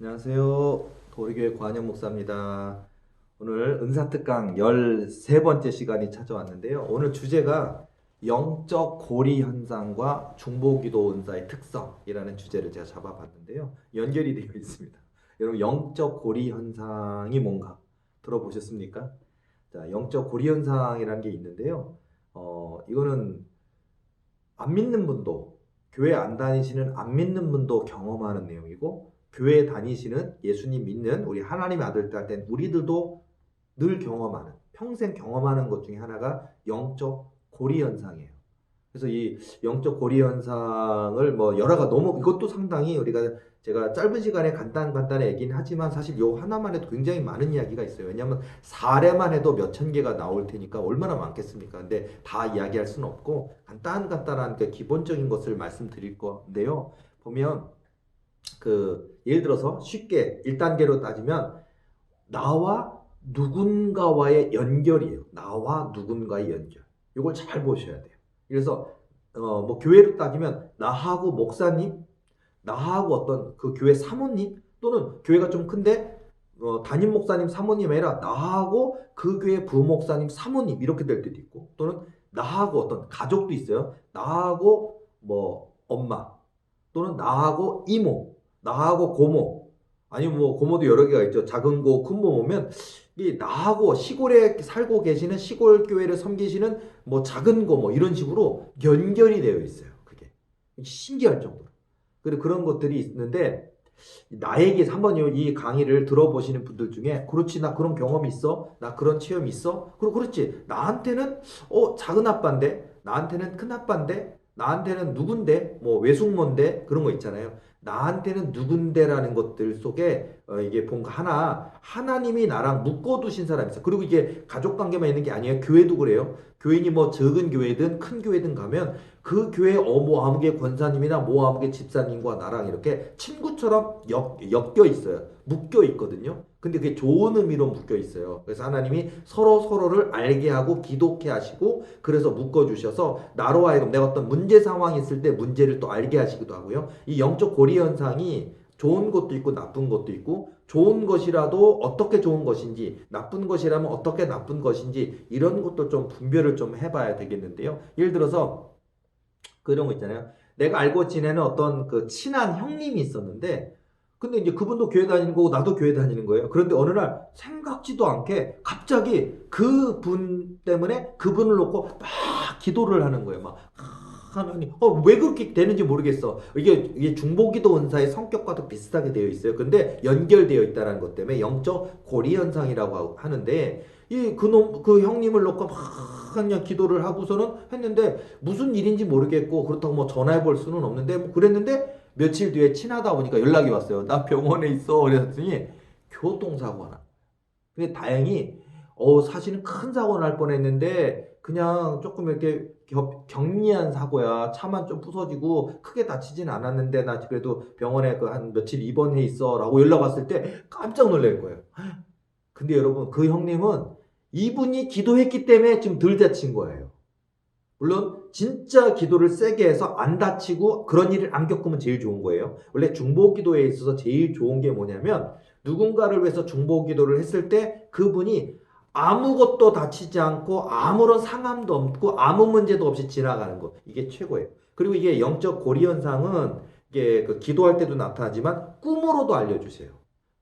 안녕하세요. 도리교회 관영 목사입니다. 오늘 은사특강 13번째 시간이 찾아왔는데요. 오늘 주제가 영적 고리 현상과 중보기도 은사의 특성이라는 주제를 제가 잡아봤는데요. 연결이 되어 있습니다. 여러분, 영적 고리 현상이 뭔가 들어보셨습니까? 자, 영적 고리 현상이라는 게 있는데요. 이거는 안 믿는 분도, 교회 안 다니시는 안 믿는 분도 경험하는 내용이고, 교회 다니시는 예수님 믿는 우리 하나님의 아들들 된 우리들도 늘 경험하는, 평생 경험하는 것 중에 하나가 영적 고리 현상이에요. 그래서 이 영적 고리 현상을 뭐 여러가 너무 이것도 상당히 우리가 제가 짧은 시간에 간단히 얘기는 하지만 사실 요 하나만 해도 굉장히 많은 이야기가 있어요. 왜냐하면 사례만 해도 몇천 개가 나올 테니까 얼마나 많겠습니까? 근데 다 이야기할 수는 없고 간단한 그 기본적인 것을 말씀드릴 건데요. 보면 그 예를 들어서 쉽게 1단계로 따지면 나와 누군가와의 연결이에요. 나와 누군가의 연결. 이걸 잘 보셔야 돼요. 그래서 뭐 교회로 따지면 나하고 목사님, 나하고 어떤 그 교회 사모님 또는 교회가 좀 큰데 담임 목사님 사모님 아니라 나하고 그 교회 부목사님 사모님 이렇게 될 때도 있고 또는 나하고 어떤 가족도 있어요. 나하고 뭐 엄마 또는 나하고 이모, 나하고 고모 아니면 뭐 고모도 여러 개가 있죠. 작은 고, 큰 고 보면 이 나하고 시골에 살고 계시는 시골 교회를 섬기시는 뭐 작은 고 뭐 이런 식으로 연결이 되어 있어요. 그게 신기할 정도로. 그리고 그런 것들이 있는데 나에게 한번 이 강의를 들어보시는 분들 중에 그렇지 나 그런 경험이 있어? 나 그런 체험이 있어? 그리고 그렇지 나한테는 작은 아빠인데 나한테는 큰 아빠인데 나한테는 누군데 뭐 외숙모인데 그런 거 있잖아요. 나한테는 누군데라는 것들 속에 이게 뭔가 하나님이 나랑 묶어두신 사람이 있어. 그리고 이게 가족 관계만 있는 게 아니에요. 교회도 그래요. 교인이 뭐 적은 교회든 큰 교회든 가면 그 교회 뭐 아무개 권사님이나 뭐 아무개 집사님과 나랑 이렇게 친구처럼 엮여 있어요. 묶여 있거든요. 근데 그게 좋은 의미로 묶여 있어요. 그래서 하나님이 서로를 알게 하고 기독케 하시고 그래서 묶어 주셔서 나로 하여금 내가 어떤 문제 상황이 있을 때 문제를 또 알게 하시기도 하고요. 이 영적 고리 현상이 좋은 것도 있고 나쁜 것도 있고 좋은 것이라도 어떻게 좋은 것인지 나쁜 것이라면 어떻게 나쁜 것인지 이런 것도 좀 분별을 좀 해봐야 되겠는데요. 예를 들어서 그런 거 있잖아요. 내가 알고 지내는 어떤 그 친한 형님이 있었는데, 근데 이제 그분도 교회 다니는 거고 나도 교회 다니는 거예요. 그런데 어느 날 생각지도 않게 갑자기 그분 때문에 그분을 놓고 막 기도를 하는 거예요. 막 하나님, 왜 그렇게 되는지 모르겠어. 이게 중보기도 은사의 성격과도 비슷하게 되어 있어요. 근데 연결되어 있다는 것 때문에 영적 고리 현상이라고 하는데, 그 형님을 놓고 막 그냥 기도를 하고서는 했는데, 무슨 일인지 모르겠고, 그렇다고 뭐 전화해 볼 수는 없는데, 뭐 그랬는데, 며칠 뒤에 친하다 보니까 연락이 왔어요. 나 병원에 있어. 그랬더니, 교통사고가 나. 근데 다행히 사실은 큰 사고 날 뻔했는데 그냥 조금 이렇게 경미한 사고야. 차만 좀 부서지고 크게 다치진 않았는데 나 그래도 병원에 그 한 며칠 입원해 있어라고 연락 왔을 때 깜짝 놀랄 거예요. 근데 여러분 그 형님은 이분이 기도했기 때문에 지금 덜 다친 거예요. 물론 진짜 기도를 세게 해서 안 다치고 그런 일을 안 겪으면 제일 좋은 거예요. 원래 중보기도에 있어서 제일 좋은 게 뭐냐면 누군가를 위해서 중보기도를 했을 때 그분이 아무것도 다치지 않고 아무런 상함도 없고 아무 문제도 없이 지나가는 거. 이게 최고예요. 그리고 이게 영적 고리 현상은 이게 그 기도할 때도 나타나지만 꿈으로도 알려주세요.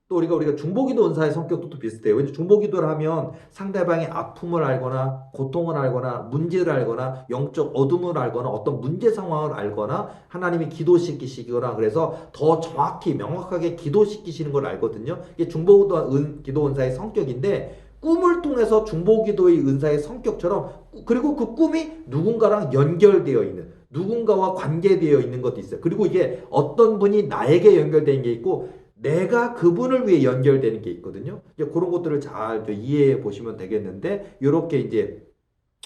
또 우리가 중보기도 은사의 성격도 또 비슷해요. 왠지 중보기도를 하면 상대방의 아픔을 알거나 고통을 알거나 문제를 알거나 영적 어둠을 알거나 어떤 문제 상황을 알거나 하나님이 기도시키시거나 그래서 더 정확히 명확하게 기도시키시는 걸 알거든요. 이게 중보기도 은사의 성격인데 꿈을 통해서 중보기도의 은사의 성격처럼 그리고 그 꿈이 누군가랑 연결되어 있는 누군가와 관계되어 있는 것도 있어요. 그리고 이게 어떤 분이 나에게 연결된 게 있고 내가 그분을 위해 연결되는 게 있거든요. 이제 그런 것들을 잘 이해해 보시면 되겠는데, 이렇게 이제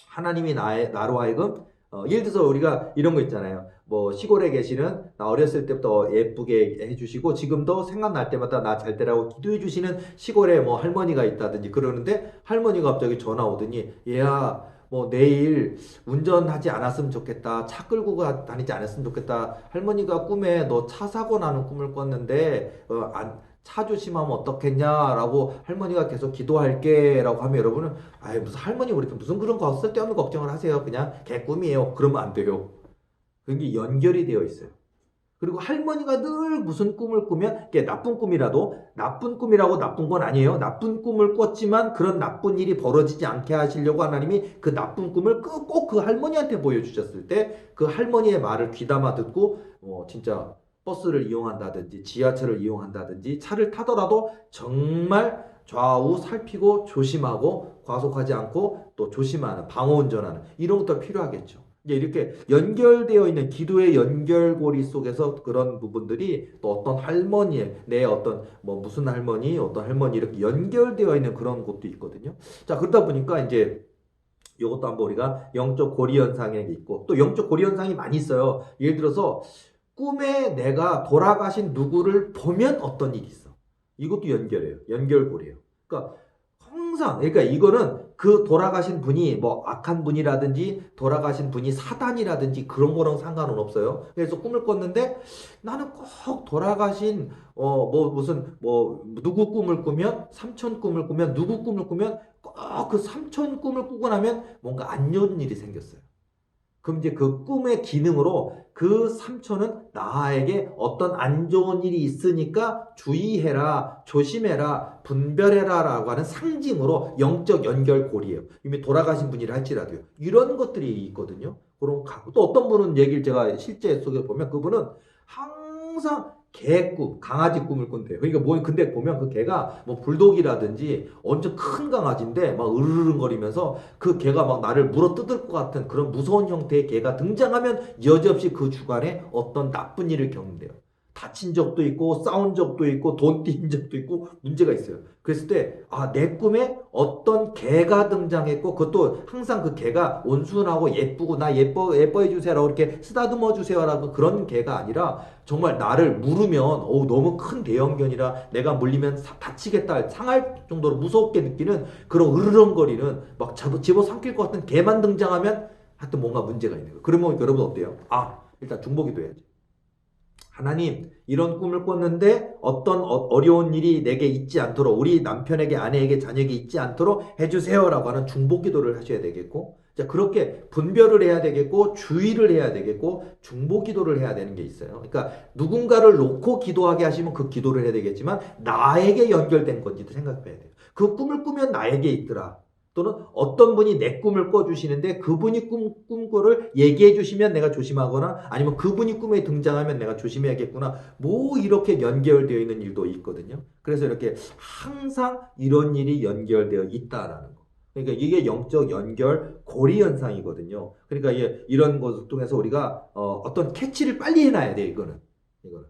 하나님이 나로 하여금, 예를 들어서 우리가 이런 거 있잖아요. 뭐, 시골에 계시는, 나 어렸을 때부터 예쁘게 해주시고, 지금도 생각날 때마다 나 잘 되라고 기도해 주시는 시골에 뭐 할머니가 있다든지 그러는데, 할머니가 갑자기 전화 오더니, 얘야, 뭐 내일 운전하지 않았으면 좋겠다. 차 끌고 다니지 않았으면 좋겠다. 할머니가 꿈에 너 차 사고 나는 꿈을 꿨는데 차 조심하면 어떻겠냐라고 할머니가 계속 기도할게라고 하면 여러분은 아이 무슨 할머니 우리 무슨 그런 거 쓸데없는 걱정을 하세요. 그냥 개꿈이에요. 그러면 안 돼요. 그게 연결이 되어 있어요. 그리고 할머니가 늘 무슨 꿈을 꾸면 이게 나쁜 꿈이라도 나쁜 꿈이라고 나쁜 건 아니에요. 나쁜 꿈을 꿨지만 그런 나쁜 일이 벌어지지 않게 하시려고 하나님이 그 나쁜 꿈을 꼭 그 할머니한테 보여주셨을 때 그 할머니의 말을 귀담아 듣고 진짜 버스를 이용한다든지 지하철을 이용한다든지 차를 타더라도 정말 좌우 살피고 조심하고 과속하지 않고 또 조심하는 방어 운전하는 이런 것도 필요하겠죠. 이제 이렇게 연결되어 있는 기도의 연결고리 속에서 그런 부분들이 또 어떤 할머니의 내 어떤 뭐 무슨 할머니 어떤 할머니 이렇게 연결되어 있는 그런 것도 있거든요. 자 그러다 보니까 이제 이것도 한번 우리가 영적 고리 현상이 있고 또 영적 고리 현상이 많이 있어요. 예를 들어서 꿈에 내가 돌아가신 누구를 보면 어떤 일이 있어. 이것도 연결해요. 연결고리예요. 그러니까 항상 그러니까 이거는 그 돌아가신 분이 뭐 악한 분이라든지 돌아가신 분이 사단이라든지 그런 거랑 상관은 없어요. 그래서 꿈을 꿨는데 나는 꼭 돌아가신 뭐 무슨 뭐 누구 꿈을 꾸면 삼촌 꿈을 꾸면 누구 꿈을 꾸면 꼭 그 삼촌 꿈을 꾸고 나면 뭔가 안 좋은 일이 생겼어요. 그럼 이제 그 꿈의 기능으로 그 삼촌은 나에게 어떤 안 좋은 일이 있으니까 주의해라, 조심해라, 분별해라 라고 하는 상징으로 영적 연결고리예요. 이미 돌아가신 분이라 할지라도요. 이런 것들이 있거든요. 그런 또 어떤 분은 얘기를 제가 실제 속에 보면 그분은 항상 개 꿈, 강아지 꿈을 꾼대요. 그러니까 뭐 근데 보면 그 개가 뭐 불독이라든지 엄청 큰 강아지인데 막 으르렁거리면서 그 개가 막 나를 물어 뜯을 것 같은 그런 무서운 형태의 개가 등장하면 여지없이 그 주간에 어떤 나쁜 일을 겪는데요. 다친 적도 있고 싸운 적도 있고 돈 띈 적도 있고 문제가 있어요. 그랬을 때 내 꿈에 어떤 개가 등장했고 그것도 항상 그 개가 온순하고 예쁘고 나 예뻐해 주세요라고 이렇게 쓰다듬어 주세요라고 그런 개가 아니라 정말 나를 물으면 너무 큰 대형견이라 내가 물리면 다치겠다 상할 정도로 무섭게 느끼는 그런 으르렁거리는 막 집어삼킬 것 같은 개만 등장하면 하여튼 뭔가 문제가 있는 거예요. 그러면 여러분 어때요? 일단 중보기도 해야지. 하나님 이런 꿈을 꿨는데 어떤 어려운 일이 내게 있지 않도록 우리 남편에게 아내에게 자녀에게 있지 않도록 해주세요라고 하는 중보기도를 하셔야 되겠고 자 그렇게 분별을 해야 되겠고 주의를 해야 되겠고 중보기도를 해야 되는 게 있어요. 그러니까 누군가를 놓고 기도하게 하시면 그 기도를 해야 되겠지만 나에게 연결된 건지도 생각해야 돼요. 그 꿈을 꾸면 나에게 있더라. 또는 어떤 분이 내 꿈을 꿔주시는데 그분이 꿈꿔를 얘기해 주시면 내가 조심하거나 아니면 그분이 꿈에 등장하면 내가 조심해야겠구나 뭐 이렇게 연결되어 있는 일도 있거든요. 그래서 이렇게 항상 이런 일이 연결되어 있다라는 거. 그러니까 이게 영적 연결 고리 현상이거든요. 그러니까 이런 것을 통해서 우리가 어떤 캐치를 빨리 해놔야 돼 이거는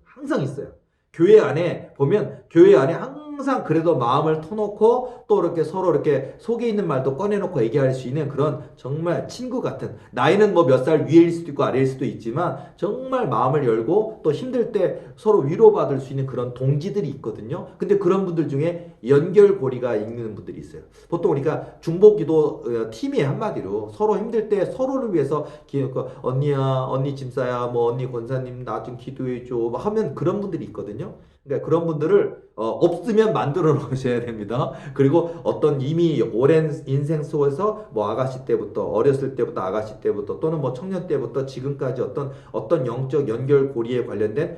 항상 있어요. 교회 안에 보면 교회 안에 항상 그래도 마음을 터놓고 또 이렇게 서로 이렇게 속에 있는 말도 꺼내놓고 얘기할 수 있는 그런 정말 친구 같은 나이는 뭐 몇 살 위일 수도 있고 아래일 수도 있지만 정말 마음을 열고 또 힘들 때 서로 위로받을 수 있는 그런 동지들이 있거든요. 근데 그런 분들 중에 연결고리가 있는 분들이 있어요. 보통 우리가 중보기도 팀이 한마디로 서로 힘들 때 서로를 위해서 언니야 언니 짐싸야 뭐 언니 권사님 나 좀 기도해줘 하면 그런 분들이 있거든요. 그러니까 그런 분들을 없으면 만들어 놓으셔야 됩니다. 그리고 어떤 이미 오랜 인생 속에서 뭐 아가씨 때부터 어렸을 때부터 아가씨 때부터 또는 뭐 청년 때부터 지금까지 어떤 영적 연결고리에 관련된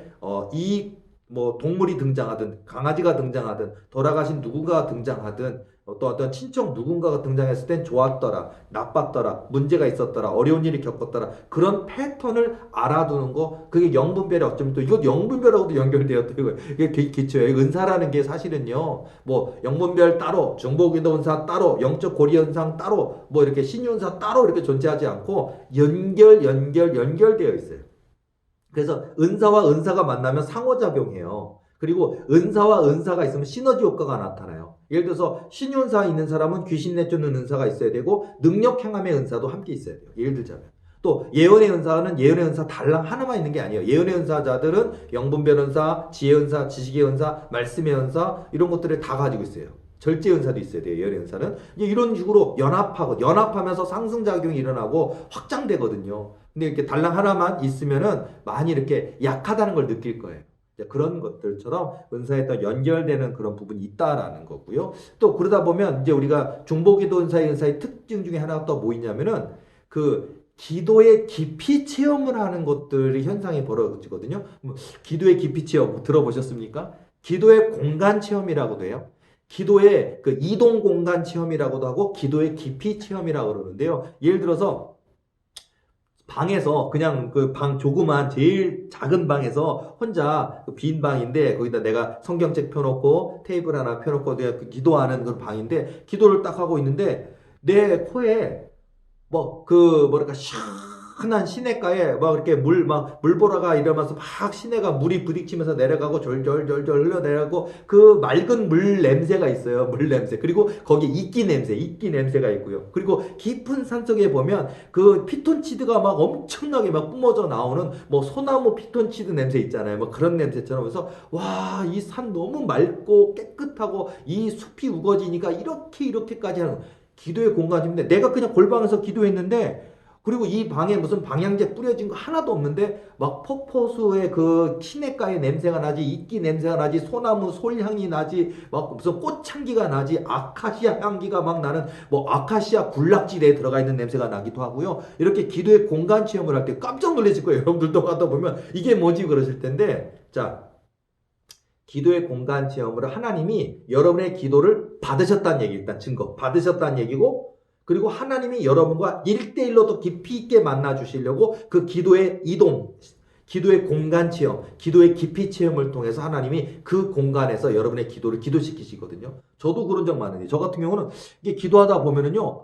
이 뭐 동물이 등장하든 강아지가 등장하든 돌아가신 누군가가 등장하든 또 어떤 친척 누군가가 등장했을 땐 좋았더라, 나빴더라, 문제가 있었더라, 어려운 일이 겪었더라 그런 패턴을 알아두는 거 그게 영분별에 어쩌면 또 이것 영분별하고도 연결되어 또 이게 기초예요. 은사라는 게 사실은요 뭐 영분별 따로, 중보기도 은사 따로, 영적 고리 현상 따로 뭐 이렇게 신윤사 따로 이렇게 존재하지 않고 연결되어 있어요. 그래서 은사와 은사가 만나면 상호작용해요. 그리고 은사와 은사가 있으면 시너지 효과가 나타나요. 예를 들어서 신윤사 있는 사람은 귀신 내쫓는 은사가 있어야 되고 능력 행함의 은사도 함께 있어야 돼요. 예를 들자면. 또 예언의 은사는 예언의 은사 달랑 하나만 있는 게 아니에요. 예언의 은사자들은 영분별 은사, 지혜 은사, 지식의 은사, 말씀의 은사 이런 것들을 다 가지고 있어요. 절제 은사도 있어야 돼요. 예언의 은사는. 이런 식으로 연합하면서 상승작용이 일어나고 확장되거든요. 근데 이렇게 달랑 하나만 있으면은 많이 이렇게 약하다는 걸 느낄 거예요. 이제 그런 것들처럼 은사에 또 연결되는 그런 부분이 있다라는 거고요. 또 그러다 보면 이제 우리가 중보기도 은사의 특징 중에 하나가 또 뭐 있냐면은 그 기도의 깊이 체험을 하는 것들이 현상이 벌어지거든요. 기도의 깊이 체험 들어보셨습니까? 기도의 공간 체험이라고도 해요. 기도의 그 이동 공간 체험이라고도 하고 기도의 깊이 체험이라고 그러는데요. 예를 들어서 방에서 그냥 그 방 조그만 제일 작은 방에서 혼자 그 빈 방인데 거기다 내가 성경책 펴놓고 테이블 하나 펴놓고 내가 그 기도하는 그런 방인데 기도를 딱 하고 있는데 내 코에 뭐 그 뭐랄까 시원한 시냇가에 막 이렇게 물 보라가 이러면서 막 시내가 물이 부딪히면서 내려가고 졸졸졸졸 흘러내려가고 그 맑은 물 냄새가 있어요. 물 냄새. 그리고 거기 이끼 냄새가 있고요. 그리고 깊은 산속에 보면 그 피톤치드가 막 엄청나게 막 뿜어져 나오는 뭐 소나무 피톤치드 냄새 있잖아요. 뭐 그런 냄새처럼. 그래서 와, 이 산 너무 맑고 깨끗하고 이 숲이 우거지니까 이렇게까지 하는 기도의 공간인데 내가 그냥 골방에서 기도했는데 그리고 이 방에 무슨 방향제 뿌려진 거 하나도 없는데 막 폭포수의 그 시냇가의 냄새가 나지, 이끼 냄새가 나지, 소나무 솔향이 나지, 막 무슨 꽃향기가 나지, 아카시아 향기가 막 나는 뭐 아카시아 군락지대에 들어가 있는 냄새가 나기도 하고요. 이렇게 기도의 공간 체험을 할 때 깜짝 놀라실 거예요. 여러분들도 하다 보면 이게 뭐지 그러실 텐데, 자, 기도의 공간 체험으로 하나님이 여러분의 기도를 받으셨다는 얘기, 일단 증거 받으셨다는 얘기고, 그리고 하나님이 여러분과 1대1로 더 깊이 있게 만나 주시려고 그 기도의 이동, 기도의 공간 체험, 기도의 깊이 체험을 통해서 하나님이 그 공간에서 여러분의 기도를 기도시키시거든요. 저도 그런 적 많은데, 저 같은 경우는 이게 기도하다 보면은요,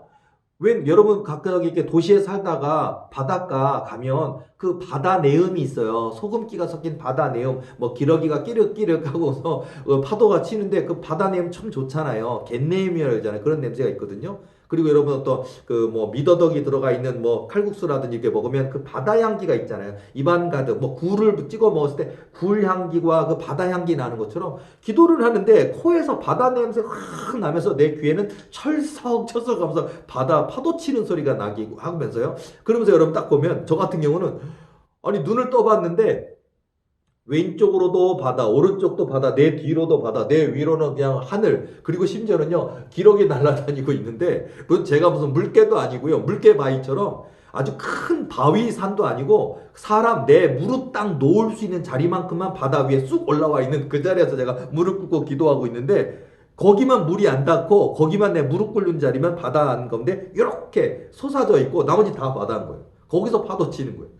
왜 여러분 가끔 이렇게 도시에 살다가 바닷가 가면 그 바다 내음이 있어요. 소금기가 섞인 바다 내음, 뭐 기러기가 끼륵끼륵 하고서 파도가 치는데 그 바다 내음 참 좋잖아요. 갯내음이라고 하잖아요. 그런 냄새가 있거든요. 그리고 여러분 어떤 그 뭐 미더덕이 들어가 있는 뭐 칼국수라든지 이렇게 먹으면 그 바다 향기가 있잖아요. 입안 가득 뭐 굴을 찍어 먹었을 때 굴 향기와 그 바다 향기 나는 것처럼 기도를 하는데 코에서 바다 냄새 확 나면서 내 귀에는 철썩철썩 하면서 바다 파도 치는 소리가 나기 하면서요. 그러면서 여러분 딱 보면 저 같은 경우는 아니 눈을 떠봤는데 왼쪽으로도 바다, 오른쪽도 바다, 내 뒤로도 바다, 내 위로는 그냥 하늘, 그리고 심지어는요, 기러기 날아다니고 있는데, 그건 제가 무슨 물개도 아니고요, 물개 바위처럼 아주 큰 바위 산도 아니고, 사람 내 무릎 딱 놓을 수 있는 자리만큼만 바다 위에 쑥 올라와 있는 그 자리에서 제가 무릎 꿇고 기도하고 있는데, 거기만 물이 안 닿고, 거기만 내 무릎 꿇는 자리면 바다인 건데, 이렇게 솟아져 있고, 나머지 다 바다인 거예요. 거기서 파도 치는 거예요.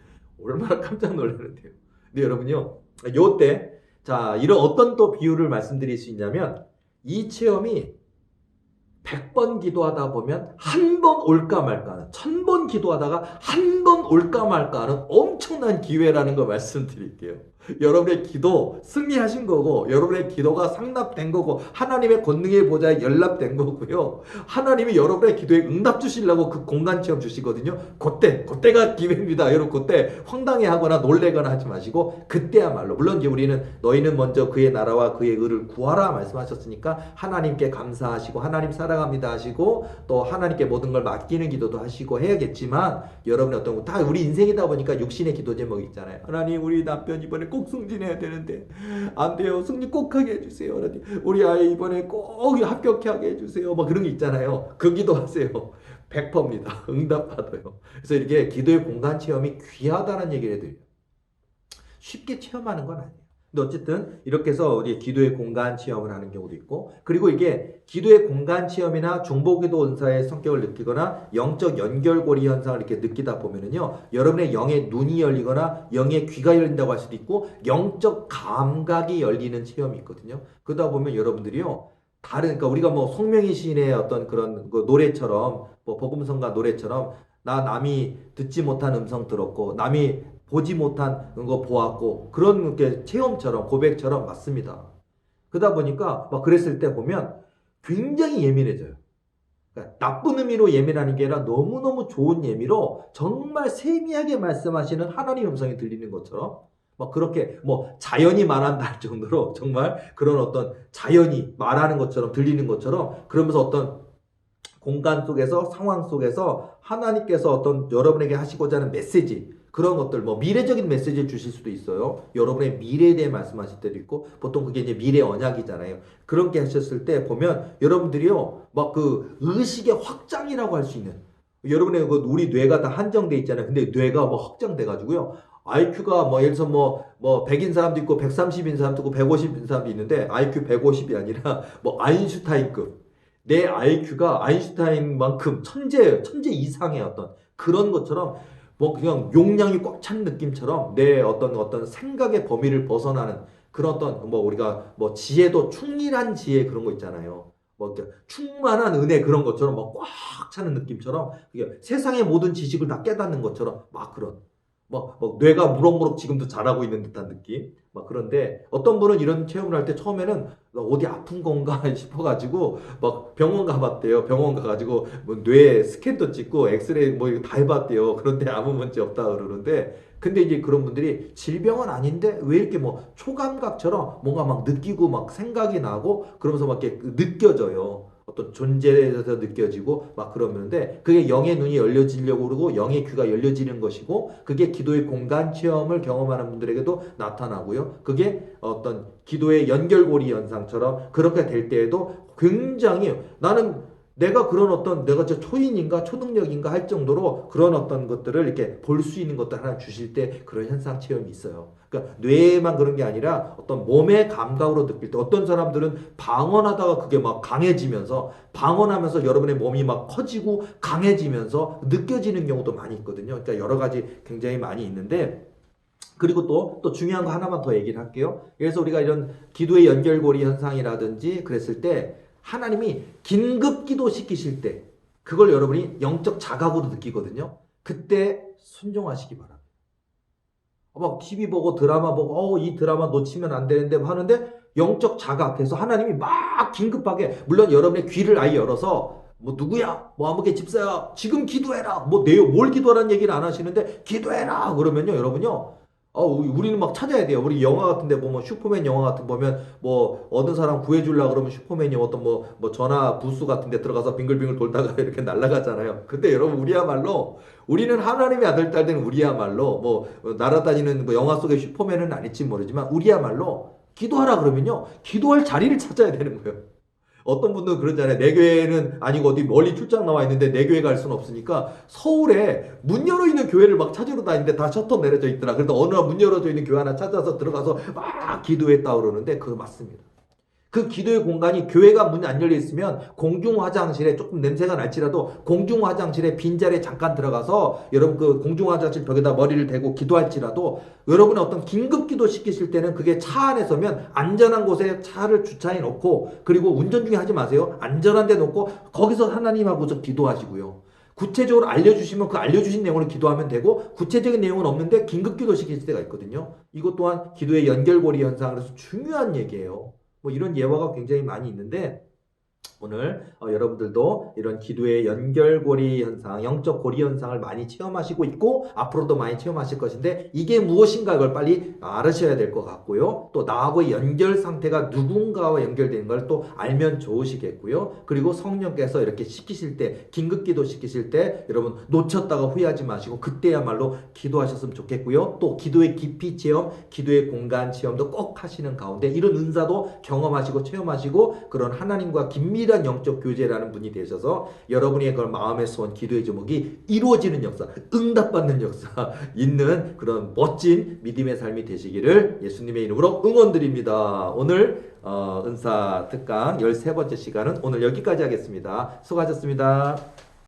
얼마나 깜짝 놀랐는데요. 근데 여러분요, 요때 자 이런 어떤 또 비유를 말씀드릴 수 있냐면 이 체험이 100번 기도하다 보면 한 번 올까 말까 하는 1000번 기도하다가 한 번 올까 말까 하는 엄청난 기회라는 거 말씀드릴게요. 여러분의 기도 승리하신 거고 여러분의 기도가 상납된 거고 하나님의 권능의 보좌에 연락된 거고요. 하나님이 여러분의 기도에 응답 주시려고 그 공간 체험 주시거든요. 그때가 기회입니다. 여러분 그때 황당해하거나 놀래거나 하지 마시고 그때야말로 물론 이제 우리는 너희는 먼저 그의 나라와 그의 의를 구하라 말씀하셨으니까 하나님께 감사하시고 하나님 사랑합니다 하시고 또 하나님께 모든 걸 맡기는 기도도 하시고 해야겠지만 여러분의 어떤 다 우리 인생이다 보니까 육신의 기도 제목이 있잖아요. 하나님 우리 남편 이번에 꼭 승진해야 되는데 안 돼요. 승진 꼭 하게 해주세요. 우리 아이 이번에 꼭 합격하게 해주세요. 뭐 그런 게 있잖아요. 그 기도하세요. 100%입니다. 응답받아요. 그래서 이렇게 기도의 공간 체험이 귀하다는 얘기를 해드려요. 쉽게 체험하는 건 아니에요. 근데 어쨌든 이렇게 해서 우리 기도의 공간 체험을 하는 경우도 있고 그리고 이게 기도의 공간 체험이나 중보기도 은사의 성격을 느끼거나 영적 연결고리 현상을 이렇게 느끼다 보면은요 여러분의 영의 눈이 열리거나 영의 귀가 열린다고 할 수도 있고 영적 감각이 열리는 체험이 있거든요. 그러다 보면 여러분들이요 다른 그러니까 우리가 뭐 송명희 시인의 어떤 그런 그 노래처럼 뭐 복음성가 노래처럼 나 남이 듣지 못한 음성 들었고 남이 보지 못한 거 보았고 그런 게 체험처럼 고백처럼 맞습니다. 그러다 보니까 막 그랬을 때 보면 굉장히 예민해져요. 그러니까 나쁜 의미로 예민하는 게 아니라 너무너무 좋은 예미로 정말 세미하게 말씀하시는 하나님 음성이 들리는 것처럼 막 그렇게 뭐 자연이 말한다 할 정도로 정말 그런 어떤 자연이 말하는 것처럼 들리는 것처럼 그러면서 어떤 공간 속에서 상황 속에서 하나님께서 어떤 여러분에게 하시고자 하는 메시지 그런 것들 뭐 미래적인 메시지를 주실 수도 있어요. 여러분의 미래에 대해 말씀하실 때도 있고 보통 그게 이제 미래 언약이잖아요. 그렇게 하셨을 때 보면 여러분들이요 막 그 의식의 확장이라고 할 수 있는 여러분의 그 우리 뇌가 다 한정돼 있잖아요. 근데 뇌가 뭐 확장돼 가지고요. IQ가 뭐 예를 들어서 뭐 100인 사람도 있고 130인 사람도 있고 150인 사람도 있는데 IQ 150이 아니라 뭐 아인슈타인급 내 IQ가 아인슈타인만큼 천재 이상의 어떤 그런 것처럼 뭐 그냥 용량이 꽉 찬 느낌처럼 내 어떤 생각의 범위를 벗어나는 그런 어떤 뭐 우리가 뭐 지혜도 충실한 지혜 그런 거 있잖아요. 뭐 이렇게 충만한 은혜 그런 것처럼 막 꽉 차는 느낌처럼 이게 세상의 모든 지식을 다 깨닫는 것처럼 막 그런 막 뇌가 무럭무럭 지금도 자라고 있는 듯한 느낌. 막 그런데 어떤 분은 이런 체험을 할 때 처음에는 어디 아픈 건가 싶어가지고 막 병원 가봤대요. 병원 가가지고 뭐 뇌 스캔도 찍고 엑스레이 뭐 이거 다 해봤대요. 그런데 아무 문제 없다 그러는데 근데 이제 그런 분들이 질병은 아닌데 왜 이렇게 뭐 초감각처럼 뭔가 막 느끼고 막 생각이 나고 그러면서 막 이렇게 느껴져요. 어떤 존재에서 느껴지고 막 그러는데 그게 영의 눈이 열려지려고 그러고 영의 귀가 열려지는 것이고 그게 기도의 공간 체험을 경험하는 분들에게도 나타나고요. 그게 어떤 기도의 연결고리 현상처럼 그렇게 될 때에도 굉장히 나는 내가 그런 어떤 내가 저 초인인가 초능력인가 할 정도로 그런 어떤 것들을 이렇게 볼 수 있는 것들 하나 주실 때 그런 현상 체험이 있어요. 그러니까 뇌에만 그런 게 아니라 어떤 몸의 감각으로 느낄 때 어떤 사람들은 방언하다가 그게 막 강해지면서 방언하면서 여러분의 몸이 막 커지고 강해지면서 느껴지는 경우도 많이 있거든요. 그러니까 여러 가지 굉장히 많이 있는데 그리고 또 중요한 거 하나만 더 얘기를 할게요. 그래서 우리가 이런 기도의 연결고리 현상이라든지 그랬을 때 하나님이 긴급 기도 시키실 때 그걸 여러분이 영적 자각으로 느끼거든요. 그때 순종하시기 바랍니다. 막 TV 보고 드라마 보고 이 드라마 놓치면 안 되는데 하는데 영적 자각해서 하나님이 막 긴급하게 물론 여러분의 귀를 아예 열어서 뭐 누구야 뭐 아무개 집사야 지금 기도해라 뭐 내용 뭘 기도하라는 얘기를 안 하시는데 기도해라 그러면요 여러분요 우리는 막 찾아야 돼요. 우리 영화 같은데 보면 슈퍼맨 영화 같은 거 보면 뭐 어느 사람 구해주려 그러면 슈퍼맨이 어떤 뭐 전화 부스 같은데 들어가서 빙글빙글 돌다가 이렇게 날아가잖아요. 근데 여러분 우리야말로 우리는 하나님의 아들 딸된 우리야말로 뭐 날아다니는 뭐 영화 속의 슈퍼맨은 아닐지 모르지만 우리야말로 기도하라 그러면요 기도할 자리를 찾아야 되는 거예요. 어떤 분들은 그러잖아요. 내 교회는 아니고 어디 멀리 출장 나와 있는데 내 교회 갈 수는 없으니까 서울에 문 열어 있는 교회를 막 찾으러 다니는데 다 셔터 내려져 있더라. 그래서 어느 날 문 열어져 있는 교회 하나 찾아서 들어가서 막 기도했다 그러는데 그거 맞습니다. 그 기도의 공간이 교회가 문 안 열려 있으면 공중 화장실에 조금 냄새가 날지라도 공중 화장실에 빈자리에 잠깐 들어가서 여러분 그 공중 화장실 벽에다 머리를 대고 기도할지라도 여러분의 어떤 긴급 기도 시키실 때는 그게 차 안에 서면 안전한 곳에 차를 주차해 놓고 그리고 운전 중에 하지 마세요. 안전한 데 놓고 거기서 하나님하고서 기도하시고요. 구체적으로 알려주시면 그 알려주신 내용으로 기도하면 되고 구체적인 내용은 없는데 긴급 기도 시킬 때가 있거든요. 이것 또한 기도의 연결고리 현상으로서 중요한 얘기예요. 뭐 이런 예화가 굉장히 많이 있는데 오늘 여러분들도 이런 기도의 연결고리 현상, 영적 고리 현상을 많이 체험하시고 있고 앞으로도 많이 체험하실 것인데 이게 무엇인가 이걸 빨리 알으셔야 될 것 같고요. 또 나하고의 연결 상태가 누군가와 연결되는 걸 또 알면 좋으시겠고요. 그리고 성령께서 이렇게 시키실 때 긴급 기도 시키실 때 여러분 놓쳤다가 후회하지 마시고 그때야말로 기도하셨으면 좋겠고요. 또 기도의 깊이 체험, 기도의 공간 체험도 꼭 하시는 가운데 이런 은사도 경험하시고 체험하시고 그런 하나님과 긴밀한 영적 교제라는 분이 되셔서 여러분의 그런 마음의 소원, 기도의 제목이 이루어지는 역사, 응답받는 역사 있는 그런 멋진 믿음의 삶이 되시기를 예수님의 이름으로 응원드립니다. 오늘 은사 특강 13번째 시간은 오늘 여기까지 하겠습니다. 수고하셨습니다.